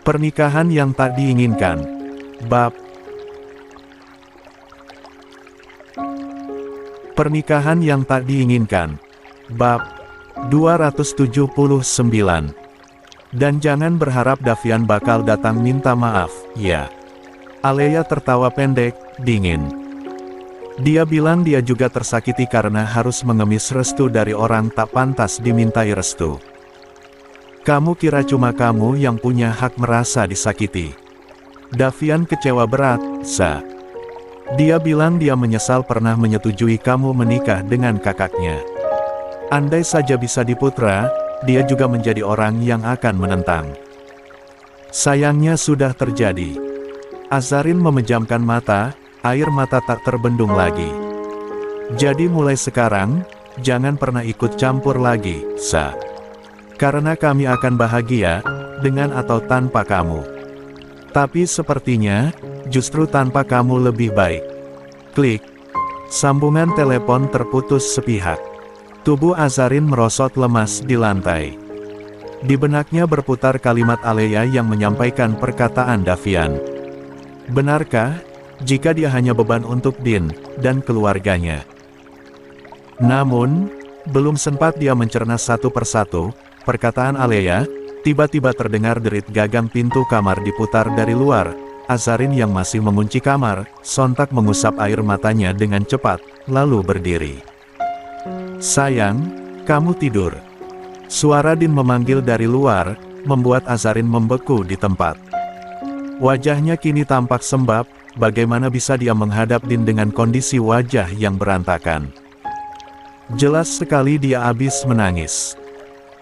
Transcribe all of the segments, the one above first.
Pernikahan yang tak diinginkan. Bab Pernikahan yang tak diinginkan. Bab 279. Dan jangan berharap Davian bakal datang minta maaf, ya. Alea tertawa pendek, dingin. Dia bilang dia juga tersakiti karena harus mengemis restu dari orang tak pantas dimintai restu. Kamu kira cuma kamu yang punya hak merasa disakiti? Davian kecewa berat, Sa. Dia bilang dia menyesal pernah menyetujui kamu menikah dengan kakaknya. Andai saja bisa diputra, dia juga menjadi orang yang akan menentang. Sayangnya sudah terjadi. Azarin memejamkan mata, air mata tak terbendung lagi. Jadi mulai sekarang, jangan pernah ikut campur lagi, Sa. Karena kami akan bahagia, dengan atau tanpa kamu. Tapi sepertinya, justru tanpa kamu lebih baik. Klik. Sambungan telepon terputus sepihak. Tubuh Azarin merosot lemas di lantai. Di benaknya berputar kalimat Alea yang menyampaikan perkataan Davian. Benarkah, jika dia hanya beban untuk Din, dan keluarganya? Namun, belum sempat dia mencerna satu persatu perkataan Alea, tiba-tiba terdengar derit gagang pintu kamar diputar dari luar. Azarin yang masih mengunci kamar, sontak mengusap air matanya dengan cepat, lalu berdiri. Sayang, kamu tidur. Suara Din memanggil dari luar, membuat Azarin membeku di tempat. Wajahnya kini tampak sembab, bagaimana bisa dia menghadap Din dengan kondisi wajah yang berantakan. Jelas sekali dia habis menangis.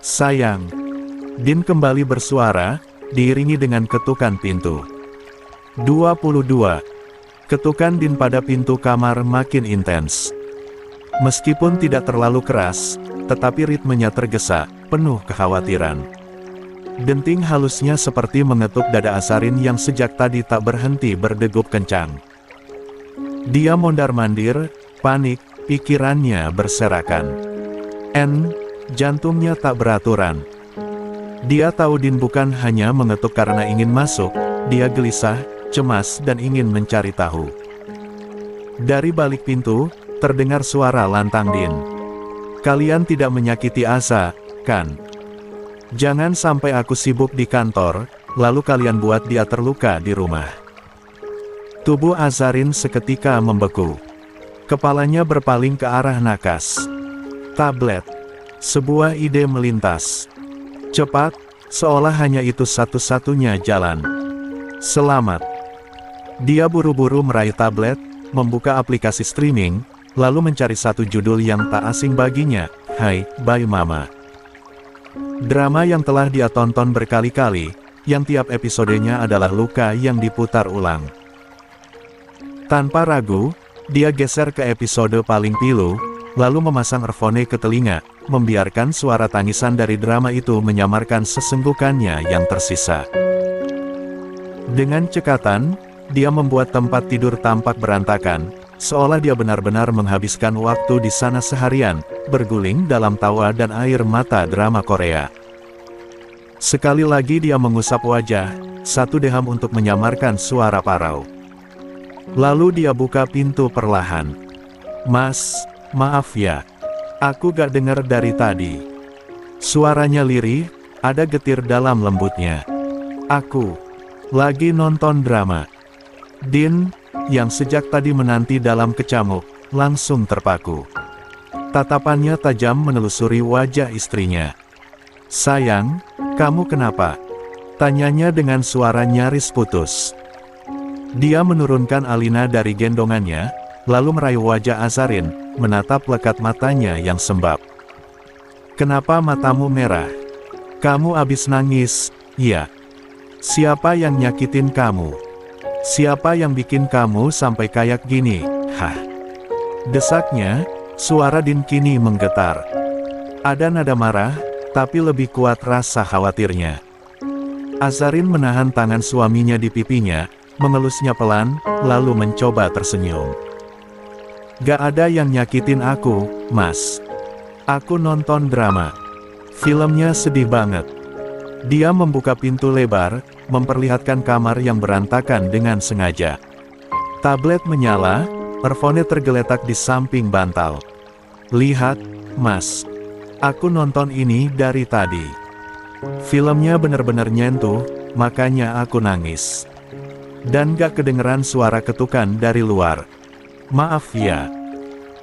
Sayang. Din kembali bersuara, diiringi dengan ketukan pintu. 22. Ketukan Din pada pintu kamar makin intens. Meskipun tidak terlalu keras, tetapi ritmenya tergesa, penuh kekhawatiran. Denting halusnya seperti mengetuk dada Azarin yang sejak tadi tak berhenti berdegup kencang. Dia mondar-mandir, panik, pikirannya berserakan. Jantungnya tak beraturan. Dia tahu Din bukan hanya mengetuk karena ingin masuk, dia gelisah, cemas dan ingin mencari tahu. Dari balik pintu, terdengar suara lantang Din. Kalian tidak menyakiti Asa, kan? Jangan sampai aku sibuk di kantor, lalu kalian buat dia terluka di rumah. Tubuh Azarin seketika membeku. Kepalanya berpaling ke arah nakas. Tablet. Sebuah ide melintas. Cepat, seolah hanya itu satu-satunya jalan. Selamat. Dia buru-buru meraih tablet, membuka aplikasi streaming, lalu mencari satu judul yang tak asing baginya, Hai, Bye Mama. Drama yang telah dia tonton berkali-kali, yang tiap episodenya adalah luka yang diputar ulang. Tanpa ragu, dia geser ke episode paling pilu, lalu memasang earphone ke telinga, membiarkan suara tangisan dari drama itu menyamarkan sesenggukannya yang tersisa. Dengan cekatan, dia membuat tempat tidur tampak berantakan, seolah dia benar-benar menghabiskan waktu di sana seharian, berguling dalam tawa dan air mata drama Korea. Sekali lagi dia mengusap wajah, satu deham untuk menyamarkan suara parau. Lalu dia buka pintu perlahan. Mas, maaf ya. Aku gak dengar dari tadi. Suaranya lirih, ada getir dalam lembutnya. Aku lagi nonton drama. Din, yang sejak tadi menanti dalam kecamuk, langsung terpaku. Tatapannya tajam menelusuri wajah istrinya. Sayang, kamu kenapa? Tanyanya dengan suara nyaris putus. Dia menurunkan Alina dari gendongannya, lalu meraih wajah Azarin, menatap lekat matanya yang sembab. Kenapa matamu merah? Kamu abis nangis, iya. Siapa yang nyakitin kamu? Siapa yang bikin kamu sampai kayak gini? Hah? Desaknya, suara Din kini menggetar. Ada nada marah, tapi lebih kuat rasa khawatirnya. Azarin menahan tangan suaminya di pipinya, mengelusnya pelan, lalu mencoba tersenyum. Gak ada yang nyakitin aku, Mas. Aku nonton drama. Filmnya sedih banget. Dia membuka pintu lebar, memperlihatkan kamar yang berantakan dengan sengaja. Tablet menyala, earphone tergeletak di samping bantal. Lihat, Mas. Aku nonton ini dari tadi. Filmnya bener-bener nyentuh, makanya aku nangis. Dan gak kedengeran suara ketukan dari luar. Maaf ya.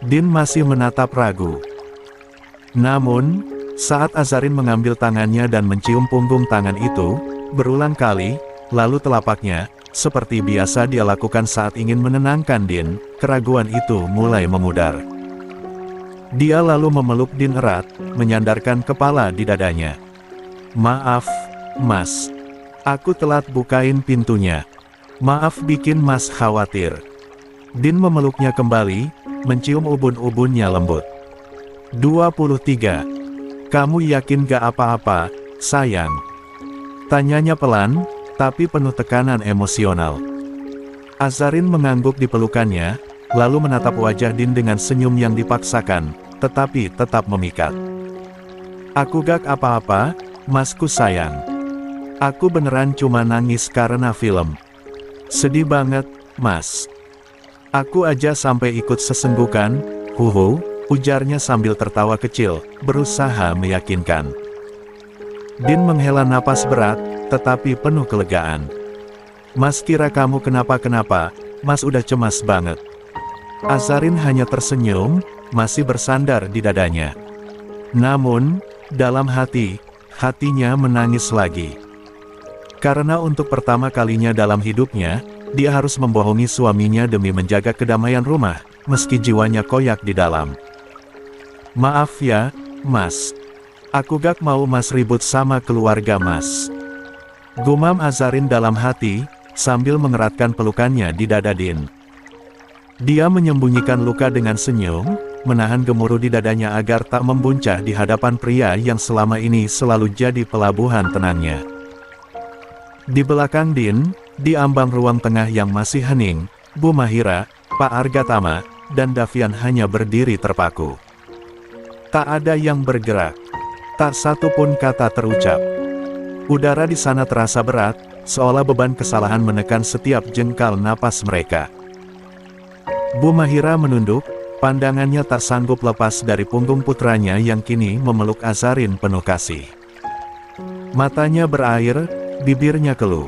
Din masih menatap ragu. Namun, saat Azarin mengambil tangannya dan mencium punggung tangan itu, berulang kali, lalu telapaknya, seperti biasa dia lakukan saat ingin menenangkan Din, keraguan itu mulai memudar. Dia lalu memeluk Din erat, menyandarkan kepala di dadanya. Maaf, Mas. Aku telat bukain pintunya. Maaf bikin Mas khawatir. Din memeluknya kembali, mencium ubun-ubunnya lembut. 23. Kamu yakin gak apa-apa, sayang? Tanyanya pelan, tapi penuh tekanan emosional. Azarin mengangguk di pelukannya, lalu menatap wajah Din dengan senyum yang dipaksakan, tetapi tetap memikat. Aku gak apa-apa, Masku sayang. Aku beneran cuma nangis karena film. Sedih banget, Mas. Aku aja sampai ikut sesenggukan, huhu, ujarnya sambil tertawa kecil, berusaha meyakinkan. Din menghela napas berat, tetapi penuh kelegaan. Mas kira kamu kenapa-kenapa, Mas udah cemas banget. Azarin hanya tersenyum, masih bersandar di dadanya. Namun, dalam hatinya menangis lagi. Karena untuk pertama kalinya dalam hidupnya, dia harus membohongi suaminya demi menjaga kedamaian rumah, meski jiwanya koyak di dalam. Maaf ya, Mas. Aku gak mau Mas ribut sama keluarga Mas. Gumam Azarin dalam hati, sambil mengeratkan pelukannya di dada Din. Dia menyembunyikan luka dengan senyum, menahan gemuruh di dadanya agar tak membuncah di hadapan pria yang selama ini selalu jadi pelabuhan tenangnya. Di belakang Din, di ambang ruang tengah yang masih hening, Bu Mahira, Pak Argatama, dan Davian hanya berdiri terpaku. Tak ada yang bergerak. Tak satu pun kata terucap. Udara di sana terasa berat, seolah beban kesalahan menekan setiap jengkal napas mereka. Bu Mahira menunduk, pandangannya tak sanggup lepas dari punggung putranya yang kini memeluk Azarin penuh kasih. Matanya berair, bibirnya keluh.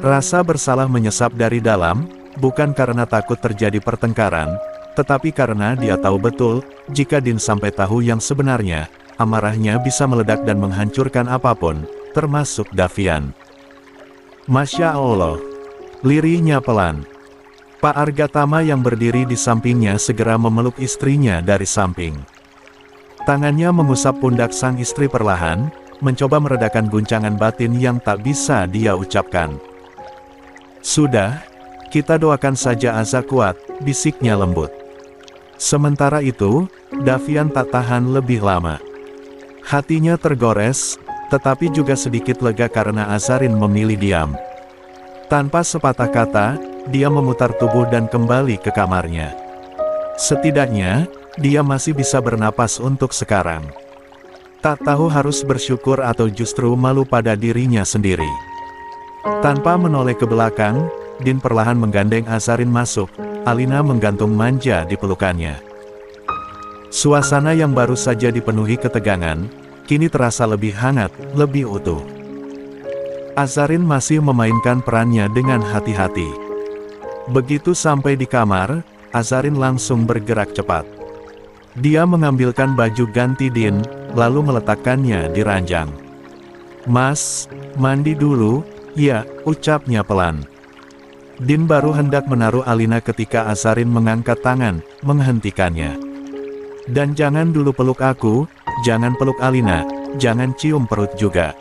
Rasa bersalah menyesap dari dalam, bukan karena takut terjadi pertengkaran, tetapi karena dia tahu betul, jika Din sampai tahu yang sebenarnya, amarahnya bisa meledak dan menghancurkan apapun, termasuk Davian. Masya Allah. Lirihnya pelan. Pak Argatama yang berdiri di sampingnya segera memeluk istrinya dari samping. Tangannya mengusap pundak sang istri perlahan, mencoba meredakan guncangan batin yang tak bisa dia ucapkan. Sudah, kita doakan saja Aza kuat, bisiknya lembut. Sementara itu, Davian tak tahan lebih lama. Hatinya tergores, tetapi juga sedikit lega karena Azarin memilih diam. Tanpa sepatah kata, dia memutar tubuh dan kembali ke kamarnya. Setidaknya, dia masih bisa bernapas untuk sekarang. Tak tahu harus bersyukur atau justru malu pada dirinya sendiri. Tanpa menoleh ke belakang, Din perlahan menggandeng Azarin masuk, Alina menggantung manja di pelukannya. Suasana yang baru saja dipenuhi ketegangan, kini terasa lebih hangat, lebih utuh. Azarin masih memainkan perannya dengan hati-hati. Begitu sampai di kamar, Azarin langsung bergerak cepat. Dia mengambilkan baju ganti Din, lalu meletakkannya di ranjang. Mas, mandi dulu, ya, ucapnya pelan. Din baru hendak menaruh Alina ketika Azarin mengangkat tangan, menghentikannya. Dan jangan dulu peluk aku, jangan peluk Alina, jangan cium perut juga.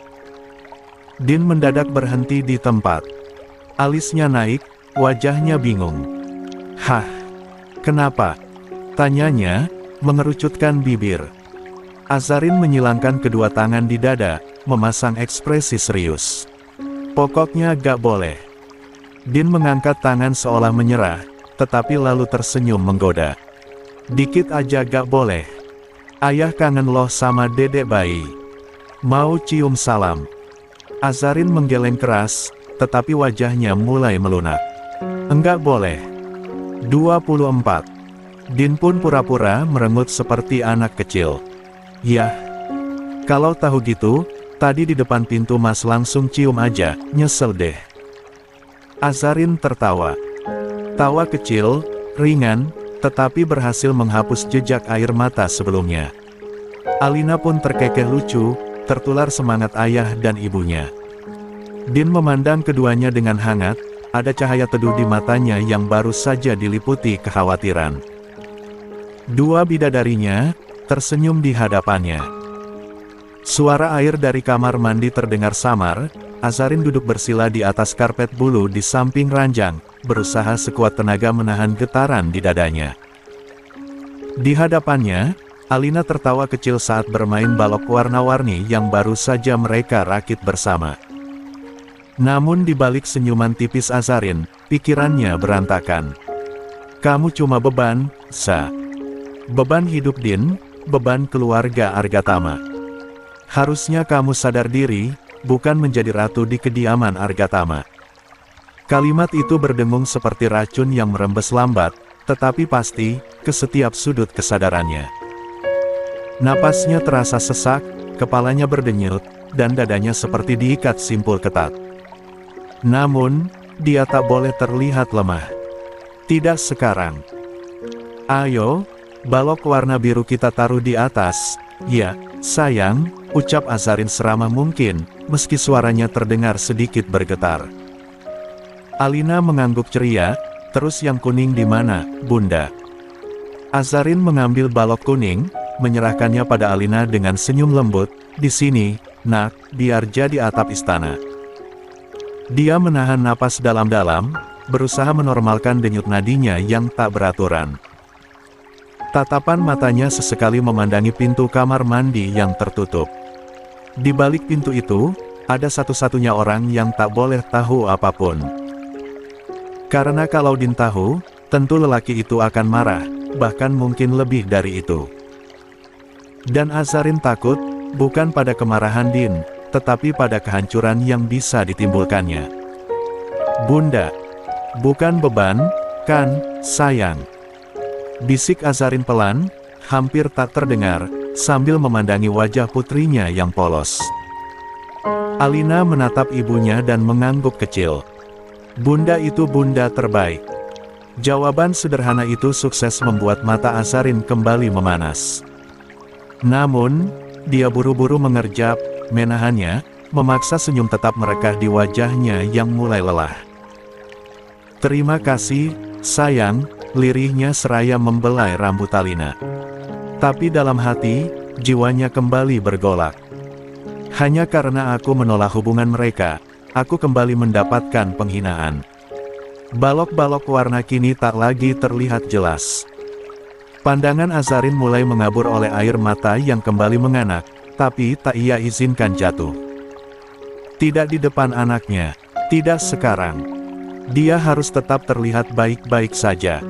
Din mendadak berhenti di tempat. Alisnya naik, wajahnya bingung. Hah? Kenapa? Tanyanya, mengerucutkan bibir. Azarin menyilangkan kedua tangan di dada, memasang ekspresi serius. Pokoknya gak boleh. Din mengangkat tangan seolah menyerah, tetapi lalu tersenyum menggoda. Dikit aja gak boleh. Ayah kangen loh sama dedek bayi. Mau cium salam. Azarin menggeleng keras, tetapi wajahnya mulai melunak. Enggak boleh. 24. Din pun pura-pura merengut seperti anak kecil. Yah. Kalau tahu gitu, tadi di depan pintu Mas langsung cium aja, nyesel deh. Azarin tertawa. Tawa kecil, ringan, tetapi berhasil menghapus jejak air mata sebelumnya. Alina pun terkekeh lucu, tertular semangat ayah dan ibunya. Din memandang keduanya dengan hangat, ada cahaya teduh di matanya yang baru saja diliputi kekhawatiran. Dua bidadarinya tersenyum di hadapannya. Suara air dari kamar mandi terdengar samar. Azarin duduk bersila di atas karpet bulu di samping ranjang, berusaha sekuat tenaga menahan getaran di dadanya. Di hadapannya, Alina tertawa kecil saat bermain balok warna-warni yang baru saja mereka rakit bersama. Namun di balik senyuman tipis Azarin, pikirannya berantakan. Kamu cuma beban, Sa. Beban hidup Din, beban keluarga Argatama. Harusnya kamu sadar diri, bukan menjadi ratu di kediaman Argatama. Kalimat itu berdengung seperti racun yang merembes lambat, tetapi pasti, ke setiap sudut kesadarannya. Napasnya terasa sesak, kepalanya berdenyut, dan dadanya seperti diikat simpul ketat. Namun, dia tak boleh terlihat lemah. Tidak sekarang. Ayo, balok warna biru kita taruh di atas. Ya, sayang, ucap Azarin seramah mungkin, meski suaranya terdengar sedikit bergetar. Alina mengangguk ceria, terus yang kuning di mana, Bunda? Azarin mengambil balok kuning, menyerahkannya pada Alina dengan senyum lembut, di sini, nak, biar jadi atap istana. Dia menahan napas dalam-dalam, berusaha menormalkan denyut nadinya yang tak beraturan. Tatapan matanya sesekali memandangi pintu kamar mandi yang tertutup. Di balik pintu itu, ada satu-satunya orang yang tak boleh tahu apapun. Karena kalau Din tahu, tentu lelaki itu akan marah, bahkan mungkin lebih dari itu. Dan Azarin takut, bukan pada kemarahan Din, tetapi pada kehancuran yang bisa ditimbulkannya. Bunda, bukan beban, kan, sayang? Bisik Azarin pelan, hampir tak terdengar, sambil memandangi wajah putrinya yang polos. Alina menatap ibunya dan mengangguk kecil. Bunda itu bunda terbaik. Jawaban sederhana itu sukses membuat mata Azarin kembali memanas. Namun, dia buru-buru mengerjap, menahannya, memaksa senyum tetap merekah di wajahnya yang mulai lelah. Terima kasih, sayang, lirihnya seraya membelai rambut Alina. Tapi dalam hati, jiwanya kembali bergolak. Hanya karena aku menolak hubungan mereka, aku kembali mendapatkan penghinaan. Balok-balok warna kini tak lagi terlihat jelas. Pandangan Azarin mulai mengabur oleh air mata yang kembali menganak, tapi tak ia izinkan jatuh. Tidak di depan anaknya, tidak sekarang. Dia harus tetap terlihat baik-baik saja.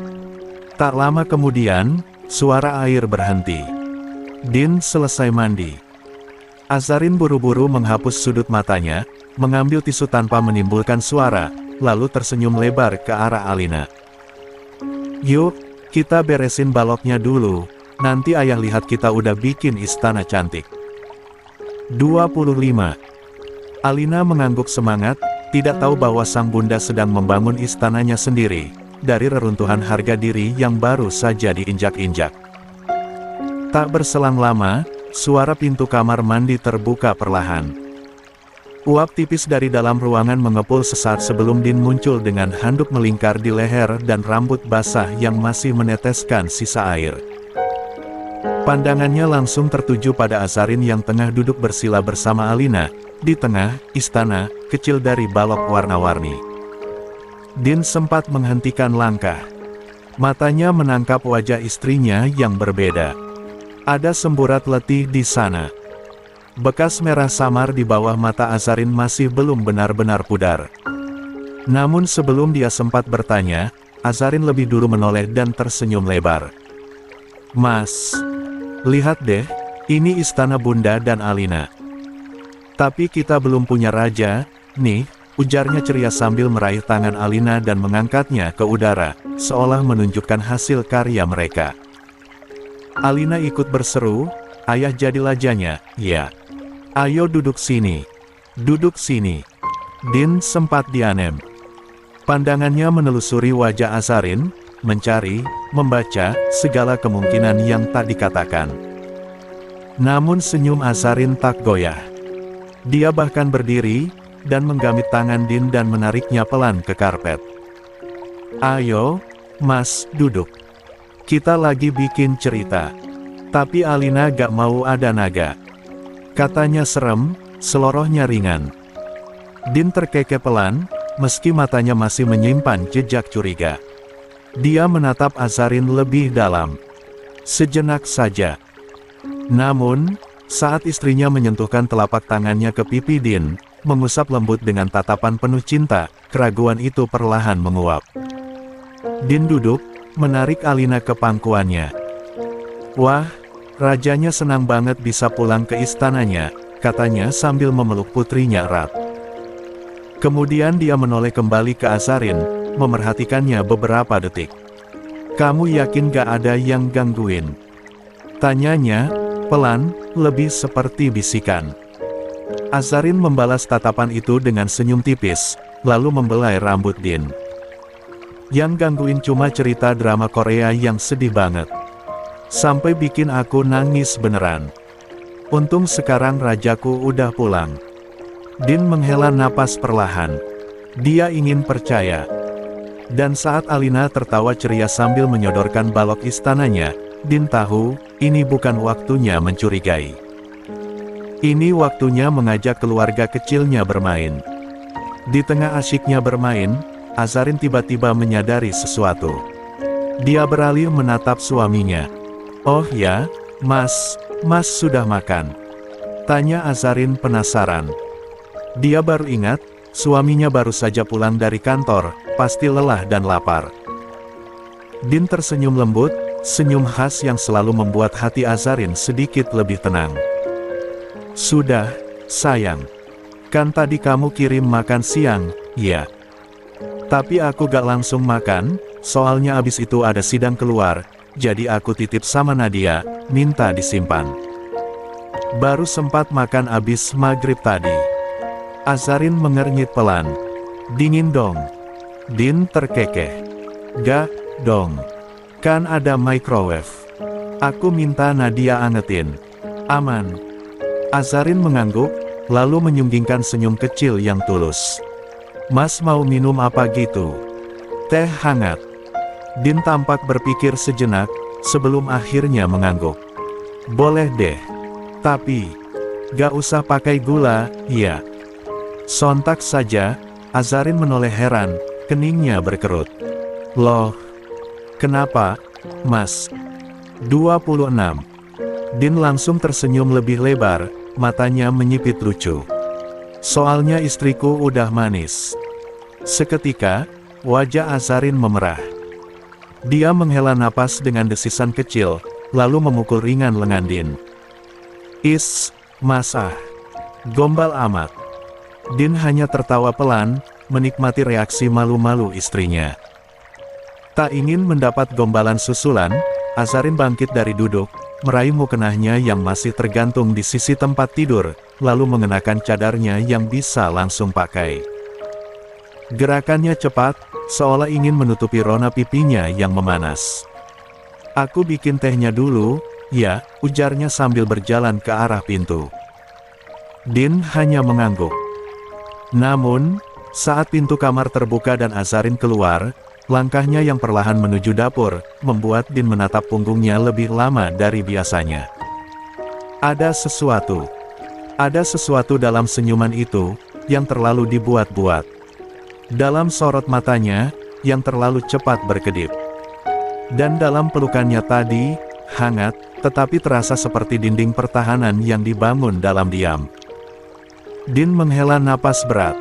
Tak lama kemudian, suara air berhenti. Din selesai mandi. Azarin buru-buru menghapus sudut matanya, mengambil tisu tanpa menimbulkan suara, lalu tersenyum lebar ke arah Alina. Yuk, kita beresin baloknya dulu, nanti ayah lihat kita udah bikin istana cantik. 25. Alina mengangguk semangat, tidak tahu bahwa sang bunda sedang membangun istananya sendiri, dari reruntuhan harga diri yang baru saja diinjak-injak. Tak berselang lama, suara pintu kamar mandi terbuka perlahan. Uap tipis dari dalam ruangan mengepul sesaat sebelum Din muncul dengan handuk melingkar di leher dan rambut basah yang masih meneteskan sisa air. Pandangannya langsung tertuju pada Azarin yang tengah duduk bersila bersama Alina, di tengah istana kecil dari balok warna-warni. Din sempat menghentikan langkah. Matanya menangkap wajah istrinya yang berbeda. Ada semburat letih di sana. Bekas merah samar di bawah mata Azarin masih belum benar-benar pudar. Namun sebelum dia sempat bertanya, Azarin lebih dulu menoleh dan tersenyum lebar. Mas, lihat deh, ini istana Bunda dan Alina. Tapi kita belum punya raja, nih, ujarnya ceria sambil meraih tangan Alina dan mengangkatnya ke udara, seolah menunjukkan hasil karya mereka. Alina ikut berseru, ayah jadi rajanya, ya. Ayo duduk sini. Duduk sini. Din sempat diam. Pandangannya menelusuri wajah Azarin, mencari, membaca, segala kemungkinan yang tak dikatakan. Namun senyum Azarin tak goyah. Dia bahkan berdiri, dan menggamit tangan Din dan menariknya pelan ke karpet. Ayo, Mas, duduk. Kita lagi bikin cerita. Tapi Alina gak mau ada naga. Katanya serem, selorohnya ringan. Din terkekeh pelan, meski matanya masih menyimpan jejak curiga. Dia menatap Azarin lebih dalam. Sejenak saja. Namun, saat istrinya menyentuhkan telapak tangannya ke pipi Din, mengusap lembut dengan tatapan penuh cinta, keraguan itu perlahan menguap. Din duduk, menarik Alina ke pangkuannya. Wah, rajanya senang banget bisa pulang ke istananya, katanya sambil memeluk putrinya erat. Kemudian dia menoleh kembali ke Azarin, memerhatikannya beberapa detik. Kamu yakin gak ada yang gangguin? Tanyanya, pelan, lebih seperti bisikan. Azarin membalas tatapan itu dengan senyum tipis, lalu membelai rambut Din. Yang gangguin cuma cerita drama Korea yang sedih banget. Sampai bikin aku nangis beneran. Untung sekarang rajaku udah pulang. Din menghela napas perlahan. Dia ingin percaya. Dan saat Alina tertawa ceria sambil menyodorkan balok istananya, Din tahu, ini bukan waktunya mencurigai. Ini waktunya mengajak keluarga kecilnya bermain. Di tengah asyiknya bermain, Azarin tiba-tiba menyadari sesuatu. Dia beralih menatap suaminya. Oh ya, Mas sudah makan? Tanya Azarin penasaran. Dia baru ingat, suaminya baru saja pulang dari kantor, pasti lelah dan lapar. Din tersenyum lembut, senyum khas yang selalu membuat hati Azarin sedikit lebih tenang. Sudah, sayang. Kan tadi kamu kirim makan siang, ya. Tapi aku gak langsung makan, soalnya abis itu ada sidang keluar, jadi aku titip sama Nadia, minta disimpan. Baru sempat makan abis maghrib tadi. Azarin mengernyit pelan. Dingin dong. Din terkekeh. Gak, dong. Kan ada microwave. Aku minta Nadia angetin. Aman. Azarin mengangguk, lalu menyunggingkan senyum kecil yang tulus. Mas mau minum apa gitu? Teh hangat. Din tampak berpikir sejenak, sebelum akhirnya mengangguk. Boleh deh. Tapi, gak usah pakai gula, ya. Sontak saja, Azarin menoleh heran, keningnya berkerut. Loh, kenapa, Mas? 26. Din langsung tersenyum lebih lebar, matanya menyipit lucu. Soalnya istriku udah manis. Seketika, wajah Azarin memerah. Dia menghela napas dengan desisan kecil, lalu memukul ringan lengan Din. Mas gombal amat. Din hanya tertawa pelan, menikmati reaksi malu-malu istrinya. Tak ingin mendapat gombalan susulan, Azarin bangkit dari duduk, meraih mukenahnya yang masih tergantung di sisi tempat tidur, lalu mengenakan cadarnya yang bisa langsung pakai. Gerakannya cepat, seolah ingin menutupi rona pipinya yang memanas. Aku bikin tehnya dulu, ya, ujarnya sambil berjalan ke arah pintu. Din hanya mengangguk. Namun, saat pintu kamar terbuka dan Azarin keluar, langkahnya yang perlahan menuju dapur, membuat Din menatap punggungnya lebih lama dari biasanya. Ada sesuatu dalam senyuman itu, yang terlalu dibuat-buat. Dalam sorot matanya, yang terlalu cepat berkedip. Dan dalam pelukannya tadi, hangat, tetapi terasa seperti dinding pertahanan yang dibangun dalam diam. Din menghela napas berat.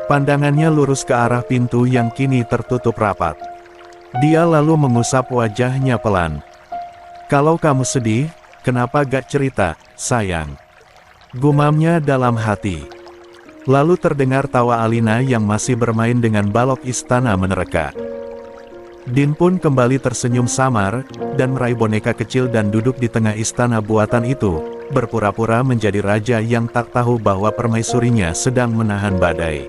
Pandangannya lurus ke arah pintu yang kini tertutup rapat. Dia lalu mengusap wajahnya pelan. "Kalau kamu sedih, kenapa gak cerita, sayang?" gumamnya dalam hati. Lalu terdengar tawa Alina yang masih bermain dengan balok istana menerka. Din pun kembali tersenyum samar, dan meraih boneka kecil dan duduk di tengah istana buatan itu, berpura-pura menjadi raja yang tak tahu bahwa permaisurinya sedang menahan badai.